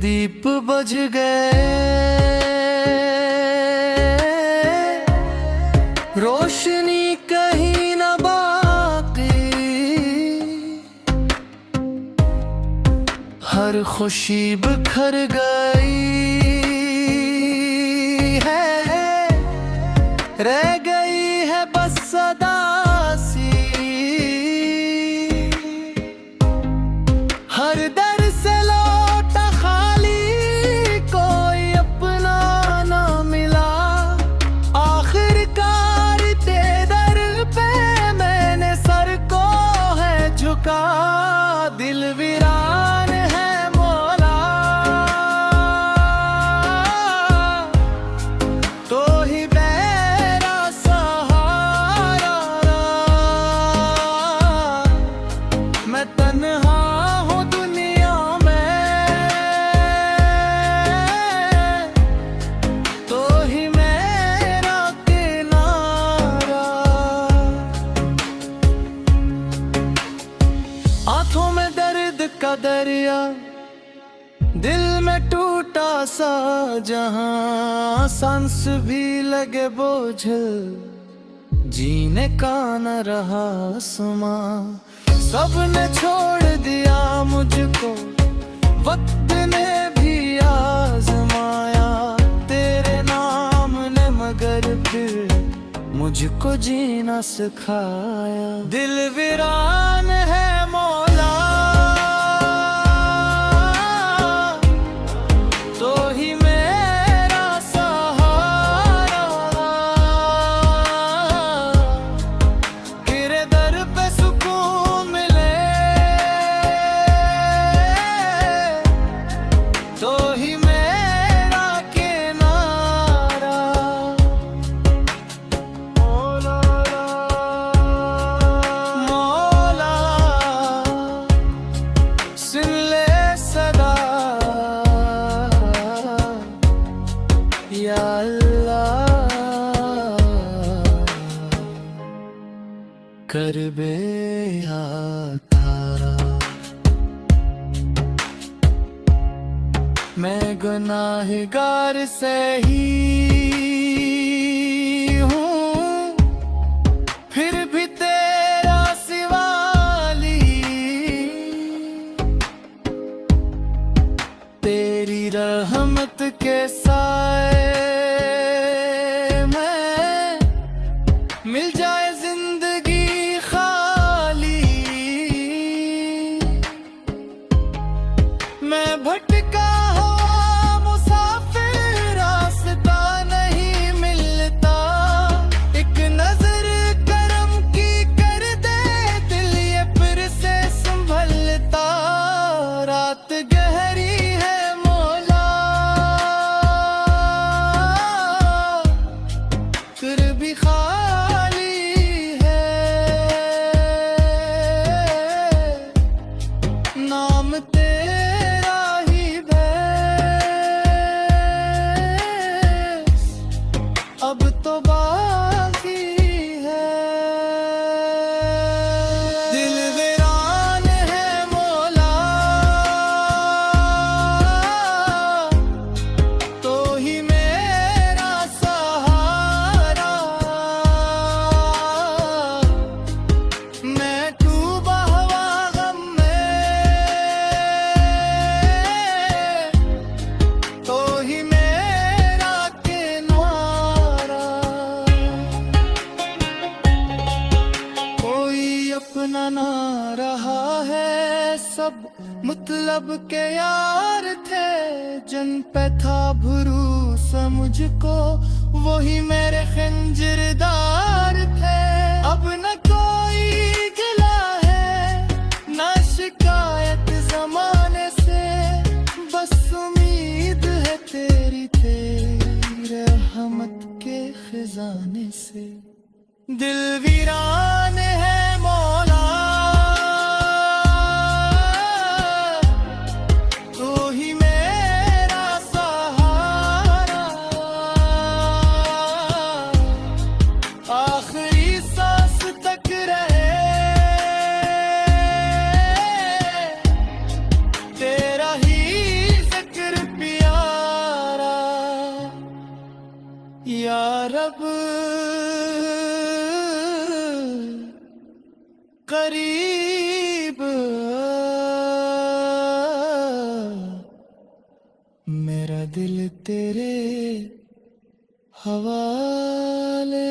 दीप बुझ गए, रोशनी कहीं न बाकी, हर खुशी बिखर गई है, रह गई है बस सदा सी। हर दर से लौटा खाली, कोई अपना ना मिला, आखिरकार तेरे दर पे मैंने सर को है झुका। दिल वीरान है मौला, तो ही मेरा सहारा, मैं तन्हा हूँ दुनिया में, तो ही मेरा किनारा। आंखों में दर्द का दरिया, दिल में टूटा सा जहां, सांस भी लगे बोझल, जीने का न रहा समा। सबने छोड़ दिया मुझको, वक्त ने भी आजमाया, तेरे नाम ने मगर फिर मुझको जीना सिखाया। दिल वीरान है मौला, तो ही मेरा सहारा, तेरे दर पे सुकून मिले, तो ही मेरा किनारा। मौला मौला सुन ले सदा, या अल्लाह कर बेहारा। मैं गुनाहगार से ही हूँ, फिर भी तेरा सिवाली, तेरी रहमत के साए में मिल जाए जिंदगी खाली। मैं भटका हुआ मुसाफिर, रास्ता नहीं मिलता, एक नजर करम की कर दे, दिल ये फिर से संभलता। रात गहरी है मौला, फिर भी खाली है, नाम तेरा ही भैस अब तो बाकी है। दिल वीरान है मौला, तो ही मेरा सहारा, मैं डूबा हुआ गम में, तो ही मेरा किनारा। कोई अपना ना रहा है, सब मतलब के यार थे, जिन पे था भरोसा मुझको, वही मेरे खंजरदार थे। अब न कोई गिला है, न शिकायत जमाने से, बस उम्मीद है तेरी रहमत के खजाने से। दिल वीरान है मौला, तो ही मेरा सहारा, आखिरी सांस तक रहे, तेरा ही जिक्र दिल तेरे हवाले